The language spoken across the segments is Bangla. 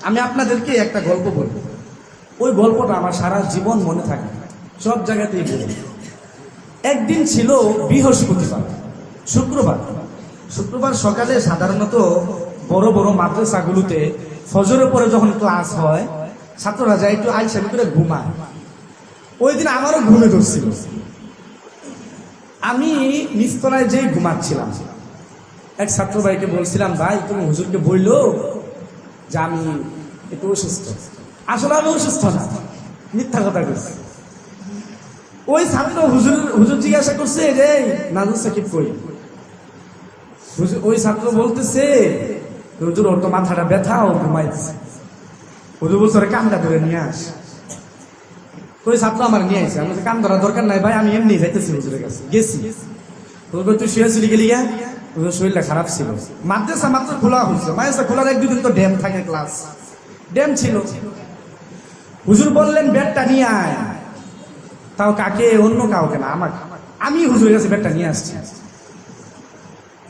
আমি আপনাদেরকে একটা গল্প বলব, ওই গল্পটা আমার সারা জীবন মনে থাকে, সব জায়গাতেই বলি। একদিন ছিল বৃহস্পতিবার, শুক্রবার সকালে সাধারণত বড় বড় মাদ্রাসাগুলোতে ফজরের পরে যখন ক্লাস হয়, ছাত্ররা যায় একটু আইসা করে ঘুমায়। ওই দিন আমারও ঘুমে ধরছিল। আমি নিচতলায় যেই ঘুমাচ্ছিলাম, এক ছাত্র ভাইকে বলছিলাম, ভাই তুমি হুজুরকে বললো যে আমি একটু অসুস্থ। আসলে আমি অসুস্থ না, মিথ্যা কথা বলছি। ওই ছাত্র হুজুর জিজ্ঞাসা করছে, রে নাজুর সাকিব কই? ওই ছাত্র বলতেছে, হুজুর ওর তো মাথাটা ব্যথা, ও ঘুমাইতেছে। হুজুর বলছে, ওরে কানটা ধরে নিয়ে আস। ওই ছাত্র আমার নিয়ে আসে। আমি কান ধরার দরকার নাই ভাই, আমি এমনি যাইতেছি হুজুরের কাছে। গেছি, হুজুর তুই শুয়েছিলি গেলি গা? হুজুর শরীরটা খারাপ ছিল। মাদ্রাসা মাত্র খোলা হয়েছে, মাদ্রাসা খোলার এক দুদিন তো ড্যাম থাকে, ক্লাস ড্যাম ছিল। হুজুর বললেন ব্যাটটা নিয়ে আয়। তাও কাকে? অন্য কাউকে না, আমাকে। আমি হুজুরের কাছে ব্যাটটা নিয়ে আসছি।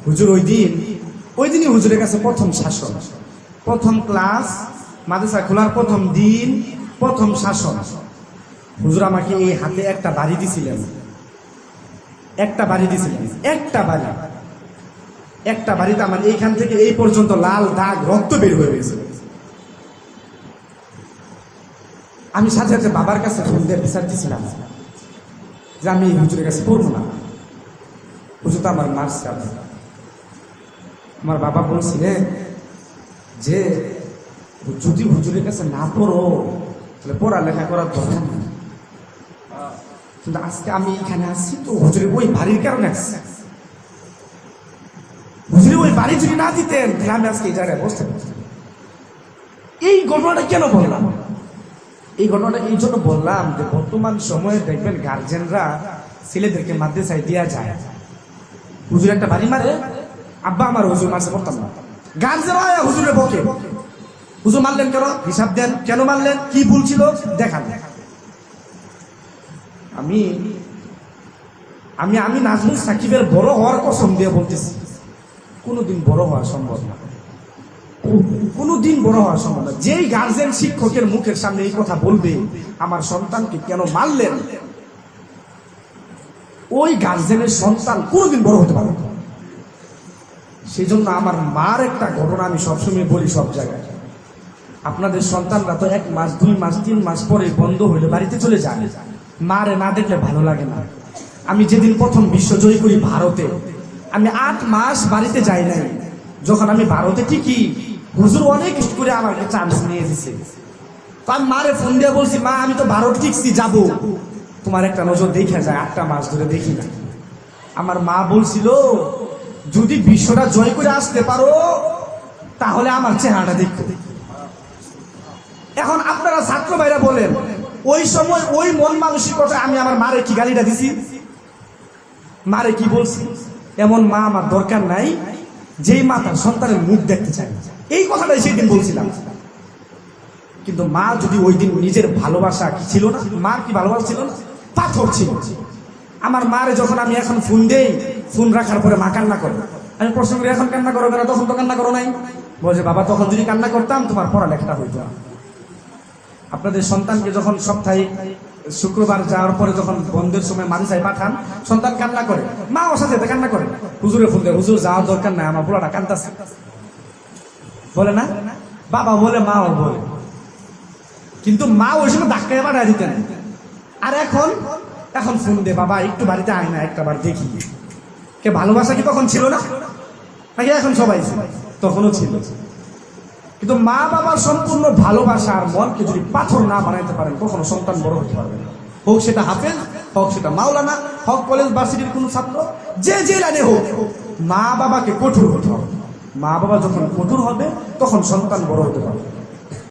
হুজুর ওই দিনই হুজুরের কাছে প্রথম শাসন, প্রথম ক্লাস, মাদ্রাসা খোলার প্রথম দিন, প্রথম শাসন। হুজুর আমাকে এই হাতে একটা বাড়ি দিছিলেন, একটা বাড়িতে আমার এইখান থেকে এই পর্যন্ত লাল দাগ, রক্ত বের হয়ে গেছে। আমি সাথে সাথে বাবার কাছে ফোন দিয়ে বিচার দিছিলাম যে আমি হুজুরের কাছে পড়বো না, হুজুর তো আমার মারছে। আমার বাবা বলছিলেন যে যদি হুজুরের কাছে না পড়ো তাহলে পড়ালেখা করার দরকার নেই। কিন্তু আজকে আমি এখানে আসছি তো হুজুরের ওই বাড়ির কারণে আসছি। হুজুরের ওই বাড়ি যদি না দিতেন তাহলে আমি আজকে এই জায়গায় বসতে পারতাম। এই ঘটনাটা কেন বললাম? এই ঘটনাটা এই জন্য বললাম যে বর্তমান সময়ে দেখবেন গার্জেনরা ছেলেদেরকে মাদ্রাসায় দেওয়া যায়। হুজুর একটা বাড়ি মারে, আব্বা আমার হুজুর মারছে, পড়তাম না। গার্জেনরা হুজুরে বকে, হুজুর মারলেন কেন? হিসাব দেন, কেন মারলেন, কি ভুল ছিল দেখান। আমি নাজমুল সাকিবের বড় হওয়ার কসম দিয়ে বলতেছি, কোনোদিন বড় হওয়া সম্ভব না, কোনোদিন বড় হওয়া সম্ভব না। যেই গার্জেন শিক্ষকের মুখের সামনে এই কথা বলবে, আমার সন্তানকে কেন মারলেন, ওই গার্জেনের সন্তান কোনোদিন বড় হতে পারে না। সেই জন্য আমার মার একটা ঘটনা আমি সবসময় বলি সব জায়গায়, আপনাদের সন্তানরা তো 1 মাস 2 মাস 3 মাস পরে বন্ধ হইলে বাড়িতে চলে যায়, মারে না দেখলে ভালো লাগে না। আমি যেদিন প্রথম বিশ্বজয়ী করি ভারতে, আমি 8 মাস বাড়িতে যাই নাই। যখন আমি ভারতে টিকি, হুজুর অনেক কষ্ট করে আমাকে চান্স নিয়ে দিছে। তো আমি মারে ফোন দিয়ে বলছি, মা আমি তো ভারত টিকছি, যাবো, তোমার একটা নজর দেখে যায়, 8টা মাস ধরে দেখি না। আমার মা বলছিল, যদি বিশ্বটা জয় করে আসতে পারো তাহলে আমার চেহারাটা দেখতে। এখন আপনারা ছাত্র ভাইরা বলেন, ওই সময় ওই মন মানসিকতা আমি আমার মারে কি গালিটা দিছি, মারে কি বলছি? এমন মা আমার দরকার নাই যেই মা তার সন্তানের মুখ দেখতে চায়। এই কথাটাই সেই দিন বলছিলাম। কিন্তু মা যদি ওই দিন নিজের ভালোবাসা ছিল না, মার কি ভালোবাসা ছিল না? পাথর ছিল। আমার মারে যখন আমি এখন ফোন দেই, ফোন রাখার পরে মা কান্না করে। আমি প্রশ্ন করি, এখন কান্না করো কেন? তখন তো কান্না করো নাই। বলছে, বাবা তখন যদি কান্না করতাম তোমার পড়ালেখাটা হইতো না। আপনাদের সন্তানকে যখন সপ্তাহে শুক্রবার যাওয়ার পরে যখন বন্ধের সময় মাদ্রাসায় পাঠান, সন্তান কান্না করে, মা ওর সাথে কান্না করে। হুজুরে ফোন দেয়, হুজুর যাওয়ার দরকার নাই, আমার পোলাটা কান্দাছে, বলে না? বাবা বলে, মাও বলে। কিন্তু মা ওই সময় ধাক্কায় পাঠায় দিতেন। আর এখন ফোন দে, বাবা একটু বাড়িতে আয় না, একটা বার দেখি। কে ভালোবাসা কি তখন ছিল না? নাকি এখন সবাই ছিল? তখনও ছিল। কিন্তু মা বাবার সম্পূর্ণ ভালোবাসা আর মনকে যদি পাথর না বানাইতে পারেন, কখনো সন্তান বড় হতে পারবে না। হোক সেটা হাফেজ, হোক সেটা মাওলানা, হোক কলেজ ভার্সিটির কোনো ছাত্র, যে লাইনে হোক, মা বাবাকে কঠোর হতে হবে। মা বাবা যখন কঠোর হবে তখন সন্তান বড় হতে পারবে।